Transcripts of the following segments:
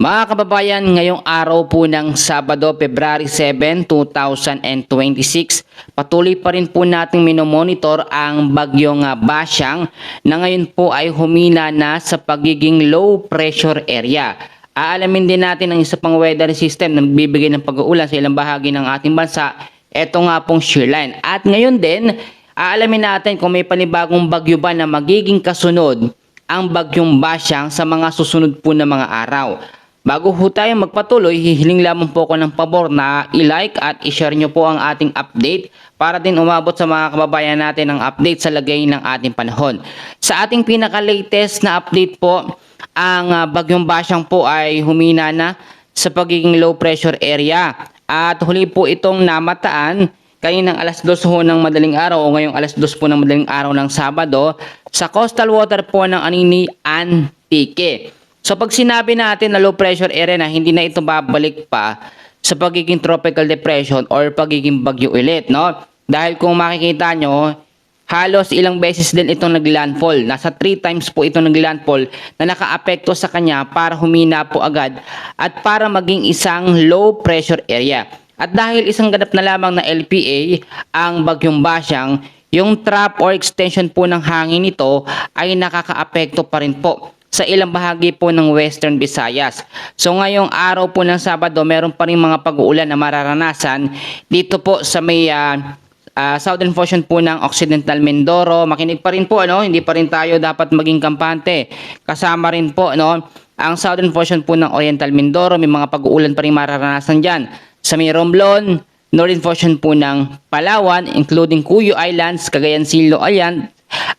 Mga kababayan, ngayong araw po ng Sabado, February 7, 2026, patuloy pa rin po nating minomonitor ang bagyong Basyang na ngayon po ay humina na sa pagiging low pressure area. Aalamin din natin ang isa pang weather system na nagbibigay ng pag-uulan sa ilang bahagi ng ating bansa. Ito nga pong shearline. At ngayon din, aalamin natin kung may panibagong bagyo ba na magiging kasunod ang bagyong Basyang sa mga susunod po na mga araw. Bago po tayo magpatuloy, hihiling lamang po ko ng pabor na i-like at i-share nyo po ang ating update para din umabot sa mga kababayan natin ang update sa lagay ng ating panahon. Sa ating pinaka-latest na update po, ang bagyong Basyang po ay humina na sa pagiging low pressure area at huli po itong namataan kaninang alas 2 ho ng madaling araw o ngayong alas 2 po ng madaling araw ng Sabado sa coastal water po ng Anini Antique. So pag sinabi natin na low pressure area na hindi na ito babalik pa sa pagiging tropical depression or pagiging bagyo ulit, no? Dahil kung makikita nyo, halos ilang beses din itong naglandfall. Nasa 3 times po itong naglandfall na nakaapekto sa kanya para humina po agad at para maging isang low pressure area. At dahil isang ganap na lamang na LPA ang bagyong Basyang, yung trap or extension po ng hangin nito ay nakakaapekto pa rin po sa ilang bahagi po ng Western Visayas. So ngayong araw po ng Sabado, meron pa rin mga pag-uulan na mararanasan dito po sa may southern portion po ng Occidental Mindoro. Makinig pa rin po, ano? Hindi pa rin tayo dapat maging kampante. Kasama rin po, no, ang southern portion po ng Oriental Mindoro. May mga pag-uulan pa rin mararanasan dyan. Sa may Romblon, northern portion po ng Palawan, including Cuyo Islands, Cagayan Silo Island,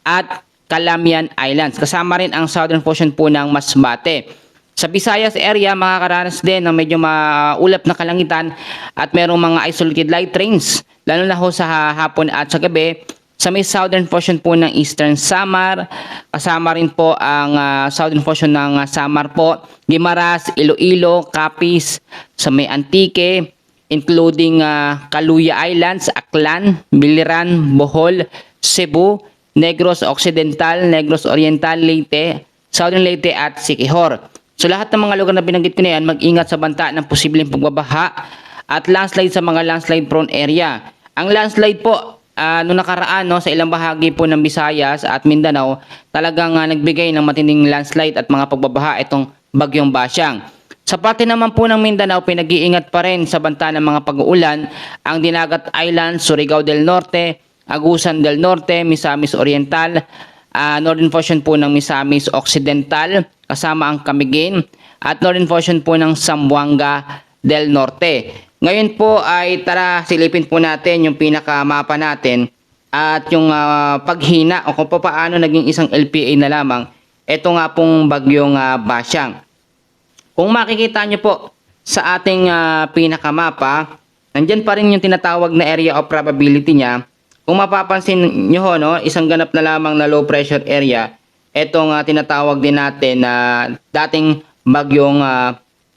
at Calamian Islands. Kasama rin ang southern portion po ng Masbate. Sa Visayas area, makakaranas din ng medyo maulap na kalangitan at merong mga isolated light rains, lalo na ho sa hapon at sa gabi. Sa may southern portion po ng Eastern Samar, kasama rin po ang southern portion ng Samar po, Guimaras, Iloilo, Capiz, sa may Antique, including Kaluya Islands, Aklan, Biliran, Bohol, Cebu, Negros Occidental, Negros Oriental, Leyte, Southern Leyte at Siquijor. So lahat ng mga lugar na binanggit ko na yan, mag-ingat sa banta ng posibleng pagbabaha at landslide sa mga landslide prone area. Ang landslide po, noong nakaraan, no, sa ilang bahagi po ng Visayas at Mindanao, talagang nagbigay ng matinding landslide at mga pagbabaha itong bagyong Basyang. Sa parte naman po ng Mindanao, pinag-iingat pa rin sa banta ng mga pag-uulan ang Dinagat Island, Surigao del Norte, Agusan del Norte, Misamis Oriental, northern portion po ng Misamis Occidental, kasama ang Camiguin, at northern portion po ng Zamboanga del Norte. Ngayon po ay tara silipin po natin yung pinakamapa natin at yung paghina o kung paano naging isang LPA na lamang. Ito nga pong bagyong Basyang. Kung makikita nyo po sa ating pinakamapa, nandyan pa rin yung tinatawag na area of probability niya. Kung mapapansin nyo ho, no, isang ganap na lamang na low pressure area, itong tinatawag din natin na dating bagyong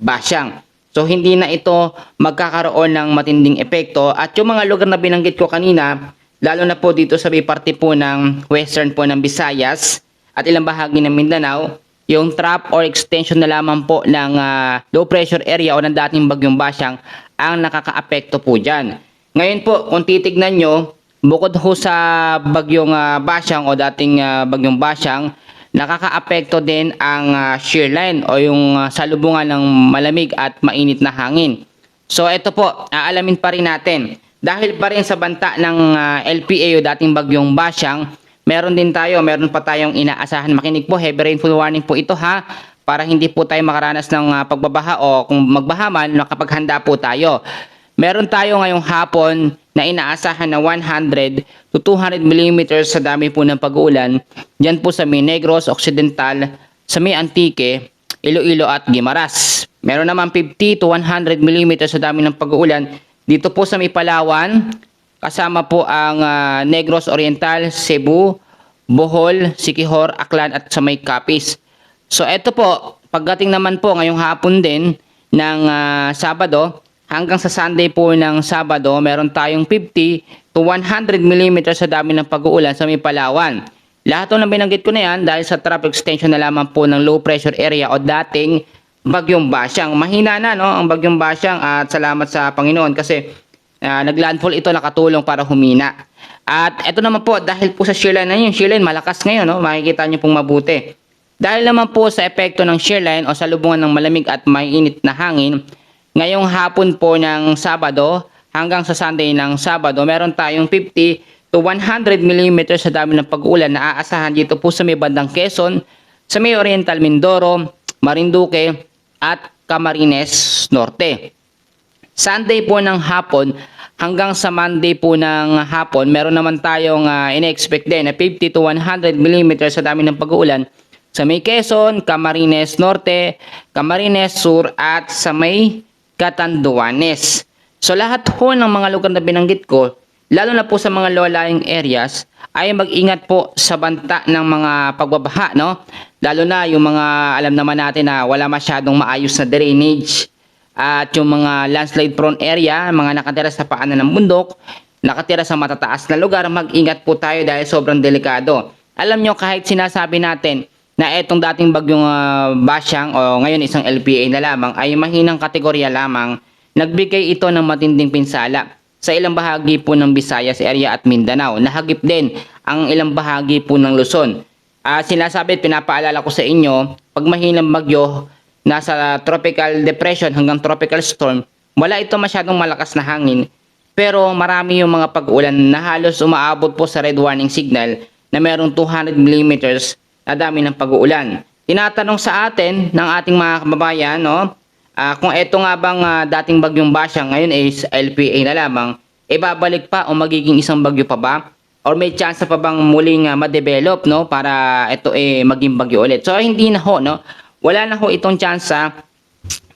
Basyang. So hindi na ito magkakaroon ng matinding epekto at yung mga lugar na binanggit ko kanina, lalo na po dito sa may parte po ng western po ng Visayas at ilang bahagi ng Mindanao, yung trap or extension na lamang po ng low pressure area o ng dating bagyong Basyang ang nakakaapekto po dyan. Ngayon po, kung titignan nyo, bukod ho sa bagyong Basyang o dating bagyong Basyang, nakakaapekto din ang shear line o yung salubungan ng malamig at mainit na hangin. So ito po, aalamin pa rin natin. Dahil pa rin sa banta ng LPA o dating bagyong Basyang, meron pa tayong inaasahan. Makinig po, heavy rainfall warning po ito ha, para hindi po tayo makaranas ng pagbabaha o kung magbaha man, nakapaghanda po tayo. Meron tayo ngayong hapon na inaasahan na 100 to 200 mm sa dami po ng pag-uulan. Diyan po sa may Negros Occidental, sa may Antique, Iloilo at Guimaras. Meron naman 50 to 100 mm sa dami ng pag-uulan dito po sa may Palawan, kasama po ang Negros Oriental, Cebu, Bohol, Siquijor, Aklan at sa may Capiz. So eto po, pagdating naman po ngayong hapon din ng Sabado, hanggang sa Sunday po ng Sabado, meron tayong 50 to 100 mm sa dami ng pag-uulan sa may Palawan. Lahat ng binanggit ko na yan dahil sa trap extension na lamang po ng low pressure area o dating Bagyong Basyang. Mahina na, no, ang Bagyong Basyang, at salamat sa Panginoon kasi naglandfall ito, nakatulong para humina. At ito naman po, dahil po sa shearline na yun, shearline malakas ngayon, no, makikita nyo pong mabuti. Dahil naman po sa epekto ng shearline o sa lubungan ng malamig at mainit na hangin, ngayong hapon po ng Sabado hanggang sa Sunday ng Sabado, meron tayong 50 to 100 mm sa dami ng pag-ulan na aasahan dito po sa may bandang Quezon, sa may Oriental Mindoro, Marinduque at Camarines Norte. Sunday po ng hapon hanggang sa Monday po ng hapon, meron naman tayong ine-expect din na 50 to 100 mm sa dami ng pag-uulan sa may Quezon, Camarines Norte, Camarines Sur at sa may Catanduanes. So lahat po ng mga lugar na binanggit ko, lalo na po sa mga low-lying areas, ay mag-ingat po sa banta ng mga pagbabaha, no? Lalo na yung mga alam naman natin na wala masyadong maayos na drainage, at yung mga landslide prone area, mga nakatira sa paanan ng bundok, nakatira sa matataas na lugar, mag-ingat po tayo dahil sobrang delikado. Alam nyo, kahit sinasabi natin na etong dating bagyong Basyang o ngayon isang LPA na lamang ay mahinang kategorya lamang, nagbigay ito ng matinding pinsala sa ilang bahagi po ng Visayas area at Mindanao. Nahagip din ang ilang bahagi po ng Luzon. Sinasabi at pinapaalala ko sa inyo, pag mahinang bagyo, nasa tropical depression hanggang tropical storm, wala ito masyadong malakas na hangin, pero marami yung mga pag-ulan na halos umaabot po sa red warning signal na merong 200 mm na dami ng pag-uulan. Tinatanong sa atin ng ating mga kababayan, no, kung eto nga bang dating bagyong Basyang ngayon is LPA na lamang, babalik pa o magiging isang bagyo pa ba? Or may chance pa bang muling ma-develop, no, para ito maging bagyo ulit? So hindi na ho, no. Wala na ho itong tsansa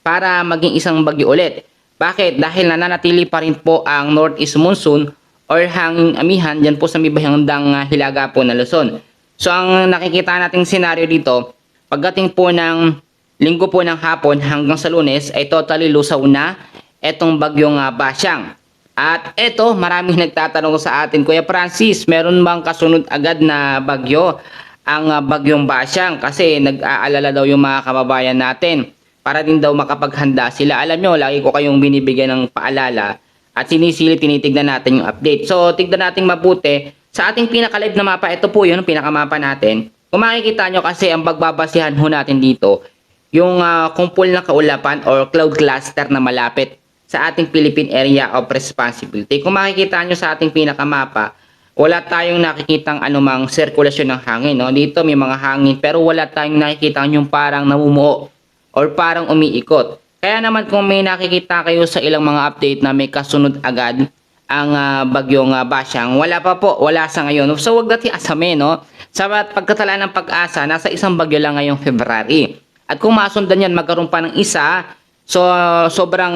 para maging isang bagyo ulit. Bakit? Dahil nananatili pa rin po ang northeast monsoon or hanging amihan dyan po sa may bandang hilaga po na Luzon. So ang nakikita nating senaryo dito, pagdating po ng linggo po ng hapon hanggang sa Lunes ay totally lusaw na etong bagyong Basyang. At eto, maraming nagtatanong sa atin, Kuya Francis, meron bang kasunod agad na bagyo ang bagyong Basyang? Kasi nag-aalala daw yung mga kababayan natin para din daw makapaghanda sila. Alam nyo, lagi ko kayong binibigyan ng paalala at sinisilip, tinitignan natin yung update. So tignan natin mabuti sa ating pinaka-live na mapa. Ito po yun, pinakamapa natin. Kung makikita nyo kasi ang pagbabasihan ho natin dito, yung kumpul ng kaulapan or cloud cluster na malapit sa ating Philippine Area of Responsibility. Kung makikita nyo sa ating pinakamapa, wala tayong nakikitang anumang sirkulasyon ng hangin. No? Dito may mga hangin pero wala tayong nakikita yung parang namumuo or parang umiikot. Kaya naman kung may nakikita kayo sa ilang mga update na may kasunod agad ang bagyong Basyang, wala pa po, wala sa ngayon. So wag natin asamin, no? Sa pagkatala ng pag-asa, nasa isang bagyo lang ngayong February. At kung masundan yan, magkaroon pa ng isa, so sobrang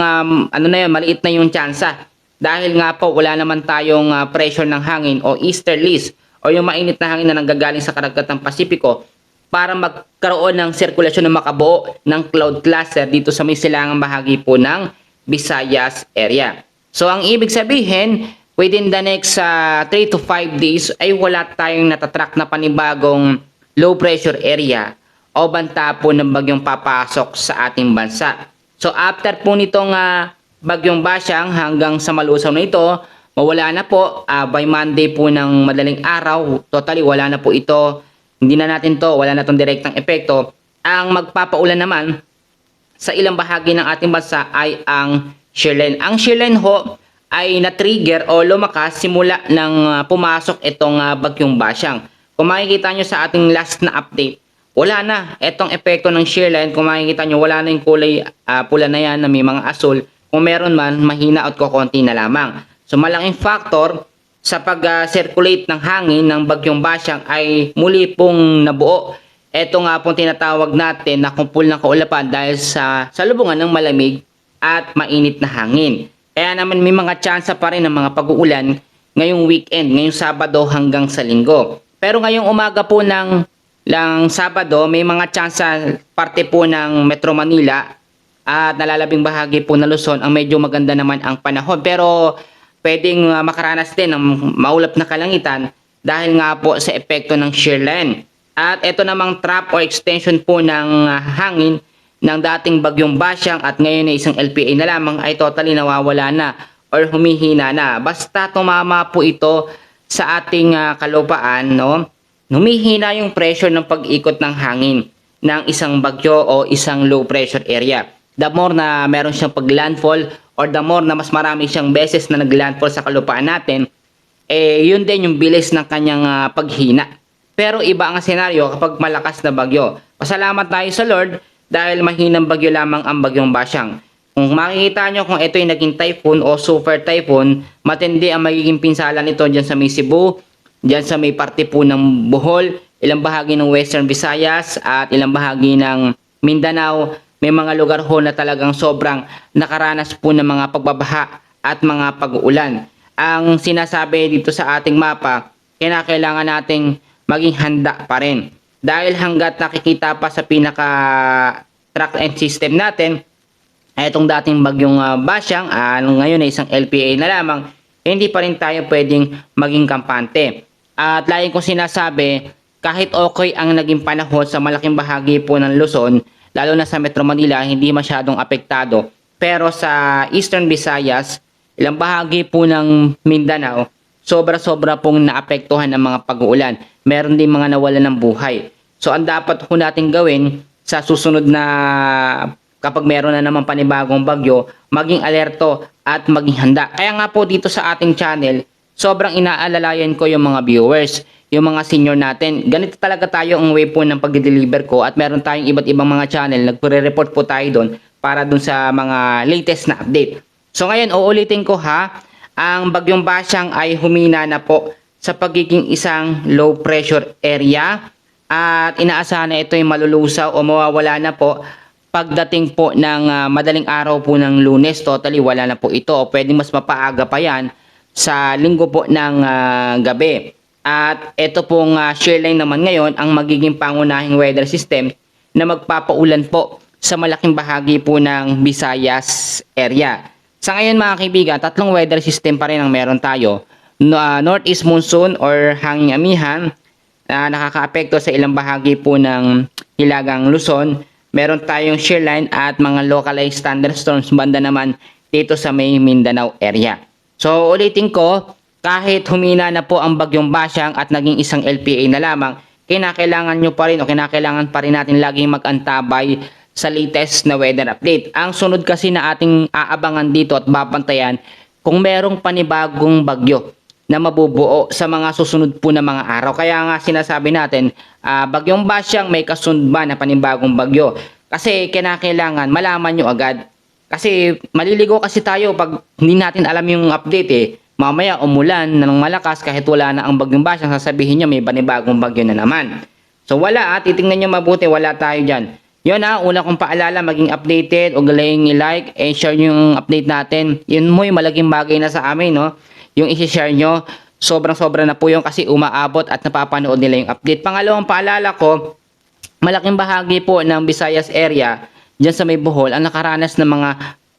ano na yun, maliit na yung tsansa. Dahil nga po wala naman tayong pressure ng hangin o easterlies o yung mainit na hangin na nanggagaling sa karagatang Pasipiko para magkaroon ng sirkulasyon na makabuo ng cloud cluster dito sa may silangang bahagi po ng Visayas area. So ang ibig sabihin, within the next 3 to 5 days ay wala tayong natatrack na panibagong low pressure area o banta po ng bagyong papasok sa ating bansa. So after po nitong bagyong Basyang hanggang sa malusaw na ito, mawala na po by Monday po ng madaling araw, totally wala na po ito. Hindi na natin to, wala na tong direktang epekto. Ang magpapaulan naman sa ilang bahagi ng ating bansa ay ang shearline. Ang shearline ho ay na-trigger o lumakas simula ng pumasok itong bagyong Basyang. Kung makikita nyo sa ating last na update, wala na etong epekto ng shearline. Kung makikita nyo, wala na yung kulay pula na yan na may mga asul. Kung meron man, mahina at kukunti na lamang. So malaking factor sa pag-circulate ng hangin ng bagyong Basyang ay muli pong nabuo. Ito nga pong tinatawag natin na kumpul ng kaulapan dahil sa salubungan ng malamig at mainit na hangin. Kaya naman may mga tsansa pa rin ng mga pag-uulan ngayong weekend, ngayong Sabado hanggang sa Linggo. Pero ngayong umaga po ng Sabado, may mga tsansa parte po ng Metro Manila at nalalabing bahagi po ng Luzon ang medyo maganda naman ang panahon. Pero pwedeng makaranas din ng maulap na kalangitan dahil nga po sa epekto ng shearline. At ito namang trap o extension po ng hangin ng dating bagyong Basyang at ngayon ay isang LPA na lamang ay totally nawawala na or humihina na. Basta tumama po ito sa ating kalupaan, no? Humihina yung pressure ng pag-ikot ng hangin ng isang bagyo o isang low pressure area. The more na meron siyang pag-landfall or the more na mas marami siyang beses na nag-landfall sa kalupaan natin, yun din yung bilis ng kanyang paghina. Pero iba ang senaryo kapag malakas na bagyo. Pasalamat tayo sa Lord dahil mahinang bagyo lamang ang bagyong Basyang. Kung makikita nyo kung ito ay naging typhoon o super typhoon, matindi ang magiging pinsala nito dyan sa may Cebu, dyan sa may parte po ng Bohol, ilang bahagi ng Western Visayas at ilang bahagi ng Mindanao. May mga lugar ho na talagang sobrang nakaranas po ng mga pagbabaha at mga pag-uulan. Ang sinasabi dito sa ating mapa, kinakailangan nating maging handa pa rin. Dahil hanggat nakikita pa sa pinaka track and system natin, itong dating bagyong Basyang, ngayon ay isang LPA na lamang, hindi pa rin tayo pwedeng maging kampante. At lagi kong sinasabi, kahit okay ang naging panahon sa malaking bahagi po ng Luzon, lalo na sa Metro Manila, hindi masyadong apektado. Pero sa Eastern Visayas, ilang bahagi po ng Mindanao, sobra-sobra pong naapektuhan ng mga pag-uulan. Meron din mga nawalan ng buhay. So ang dapat po natin gawin sa susunod na kapag meron na naman panibagong bagyo, maging alerto at maging handa. Kaya nga po dito sa ating channel, sobrang inaalalayan ko yung mga viewers, yung mga senior natin. Ganito talaga tayo ang way po ng pag-deliver ko at meron tayong iba't ibang mga channel. Nagpre-report po tayo doon para doon sa mga latest na update. So ngayon, uulitin ko ha, ang bagyong Basyang ay humina na po sa pagiging isang low pressure area at inaasahan na ito ay malulusaw o mawawala na po pagdating po ng madaling araw po ng Lunes. Totally wala na po ito o pwedeng mas mapaaga pa yan sa linggo po ng gabi. At ito pong shear line naman ngayon ang magiging pangunahing weather system na magpapaulan po sa malaking bahagi po ng Visayas area. Sa ngayon mga kaibigan, tatlong weather system pa rin ang meron tayo. Northeast monsoon or hanging amihan na nakakaapekto sa ilang bahagi po ng Hilagang Luzon. Meron tayong shear line at mga localized thunderstorms banda naman dito sa may Mindanao area. So ulitin ko, kahit humina na po ang bagyong Basyang at naging isang LPA na lamang, kinakailangan nyo pa rin o kinakailangan pa rin natin laging mag-antabay sa latest na weather update. Ang sunod kasi na ating aabangan dito at babantayan kung merong panibagong bagyo na mabubuo sa mga susunod po na mga araw. Kaya nga sinasabi natin, bagyong Basyang may kasunod ba na panibagong bagyo? Kasi kinakailangan malaman nyo agad. Kasi maliligo kasi tayo pag hindi natin alam yung update eh. Mamaya umulan na ng malakas kahit wala na ang bagyong Basyang, sasabihin nyo may panibagong bagyo na naman. So wala titingnan nyo mabuti, wala tayo dyan. Yun una kong paalala, maging updated o galing i-like and share nyo yung update natin. Yun mo yung malaking bagay na sa amin, no? Yung isi-share nyo, sobrang-sobra na po yung kasi umaabot at napapanood nila yung update. Pangalawang paalala ko, malaking bahagi po ng Visayas area, dyan sa may Bohol, ang nakaranas ng mga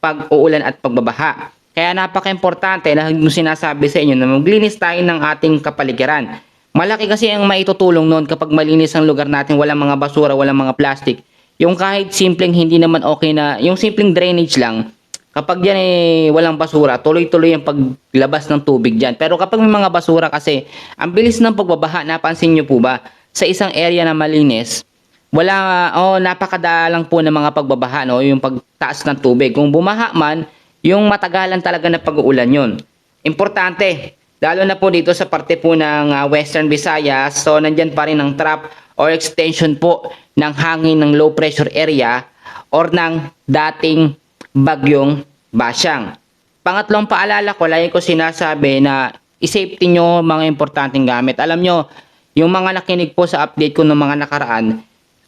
pag-uulan at pagbabaha. Kaya napaka-importante na yung sinasabi sa inyo na maglinis tayo ng ating kapaligiran. Malaki kasi ang maitutulong noon kapag malinis ang lugar natin, walang mga basura, walang mga plastic. Yung kahit simpleng hindi naman okay na, yung simpleng drainage lang, kapag yan walang basura, tuloy-tuloy ang paglabas ng tubig dyan. Pero kapag may mga basura kasi, ang bilis ng pagbabaha, napansin nyo po ba? Sa isang area na malinis, napakadalang po ng mga pagbabaha, no? Yung pagtaas ng tubig. Kung bumaha man, yung matagalan talaga na pag-uulan yun. Importante, lalo na po dito sa parte po ng Western Visayas, so nandyan pa rin ang trap or extension po ng hangin ng low pressure area or ng dating bagyong Basyang. Pangatlong paalala ko, lagi ko sinasabi na i-safety nyo mga importanteng gamit. Alam nyo, yung mga nakinig po sa update ko ng mga nakaraan,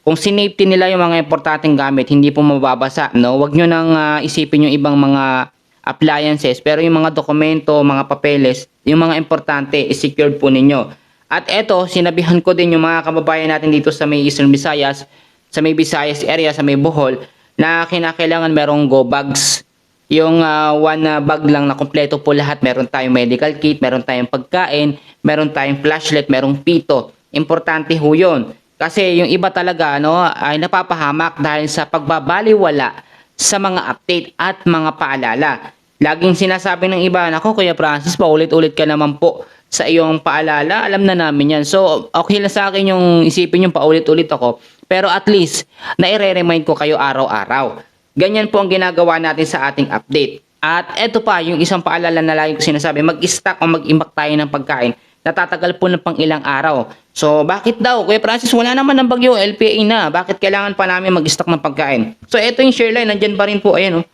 kung sinafety nila yung mga importanteng gamit, hindi po mababasa, no? Huwag nyo nang isipin yung ibang mga appliances, pero yung mga dokumento, mga papeles, yung mga importante, i-secured po ninyo. At eto, sinabihan ko din yung mga kababayan natin dito sa may Eastern Visayas, sa may Visayas area, sa may Bohol, na kinakailangan merong go bags. Yung one bag lang na kompleto po lahat. Meron tayong medical kit, meron tayong pagkain, meron tayong flashlight, merong pito. Importante ho yun. Kasi yung iba talaga ay napapahamak dahil sa pagbabaliwala sa mga update at mga paalala. Laging sinasabi ng iba, "Nako Kuya Francis, paulit-ulit ka naman po sa iyong paalala. Alam na namin yan." So, okay lang sa akin yung isipin yung paulit-ulit ako. Pero at least, naire-remind ko kayo araw-araw. Ganyan po ang ginagawa natin sa ating update. At eto pa, yung isang paalala na lagi ko sinasabi, mag-stock o mag-imbak tayo ng pagkain. Natatagal po ng pang ilang araw. So, bakit daw? Kuya Francis, wala naman ng bagyo, LPA na. Bakit kailangan pa namin mag-stock ng pagkain? So, eto yung share line, nandyan pa rin po, ayan oh.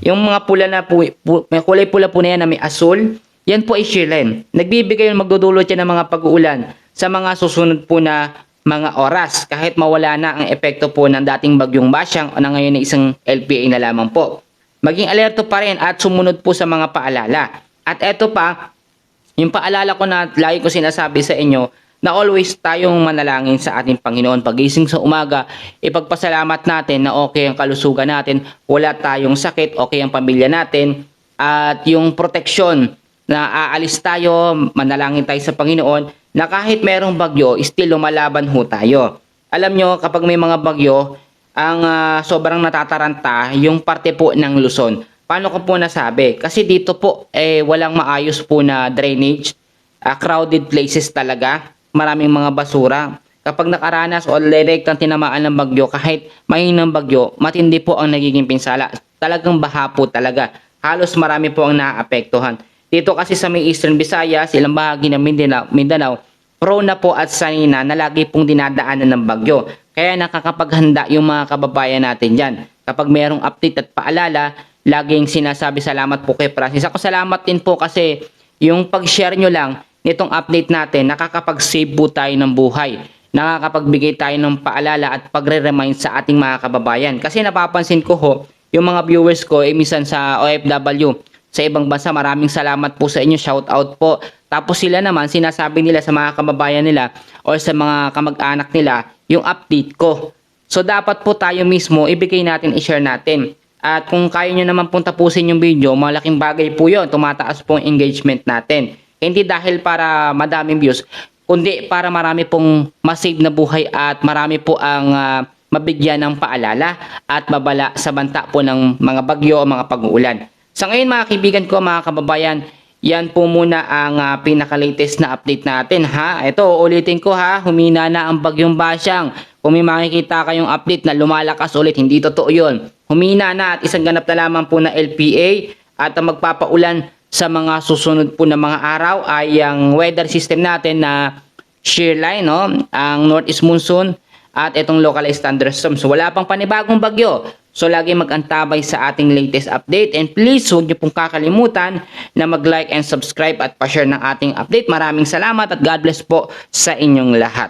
Yung mga pula na po, may kulay pula po na yan na may asul, yan po ay share line. Nagbibigay yung magdudulot yan ng mga pag-uulan sa mga susunod po na mga oras kahit mawala na ang epekto po ng dating bagyong Basyang o na ngayon na isang LPA na lamang po. Maging alerto pa rin at sumunod po sa mga paalala. At eto pa, yung paalala ko na lagi ko sinasabi sa inyo na always tayong manalangin sa ating Panginoon. Pagising sa umaga, ipagpasalamat natin na okay ang kalusugan natin, wala tayong sakit, okay ang pamilya natin, at yung proteksyon na aalis tayo, manalangin tayo sa Panginoon na kahit merong bagyo, still lumalaban ho tayo. Alam nyo, kapag may mga bagyo, ang sobrang natataranta yung parte po ng Luzon. Paano ko po nasabi? Kasi dito po walang maayos po na drainage, crowded places talaga, maraming mga basura. Kapag nakaranas o direktang tinamaan ng bagyo, kahit mahinang bagyo, matindi po ang nagiging pinsala. Talagang baha po talaga. Halos marami po ang naaapektuhan. Dito kasi sa may Eastern Visayas, ilang bahagi ng Mindanao, prone na po at sanina na lagi pong dinadaanan ng bagyo. Kaya nakakapaghanda yung mga kababayan natin dyan. Kapag mayroong update at paalala, laging sinasabi salamat po kay Francis. Ako salamat din po kasi yung pag-share nyo lang nitong update natin, nakakapag-save po tayo ng buhay. Nakakapagbigay tayo ng paalala at pagre-remind sa ating mga kababayan. Kasi napapansin ko ho, yung mga viewers ko minsan sa OFW, sa ibang bansa, maraming salamat po sa inyo, shout out po. Tapos sila naman, sinasabi nila sa mga kababayan nila o sa mga kamag-anak nila yung update ko. So dapat po tayo mismo, ibigay natin, i-share natin. At kung kaya nyo naman pong tapusin yung video, malaking bagay po yun, tumataas po ang engagement natin. Hindi dahil para madaming views, kundi para marami pong masave na buhay at marami po ang mabigyan ng paalala at babala sa banta po ng mga bagyo o mga pag-uulan. Sa ngayon mga kaibigan ko, mga kababayan, yan po muna ang pinaka-latest na update natin ha. Ito, ulitin ko ha, humina na ang bagyong Basyang. Kung may makikita kayong update na lumalakas ulit, hindi totoo yun. Humina na at isang ganap na lamang po na LPA at ang magpapaulan sa mga susunod po na mga araw ay ang weather system natin na shear line, no? Ang northeast monsoon at itong localized thunderstorms. So, wala pang panibagong bagyo. So, lagi mag-antabay sa ating latest update. And please, huwag niyo pong kakalimutan na mag-like and subscribe at pa-share ng ating update. Maraming salamat at God bless po sa inyong lahat.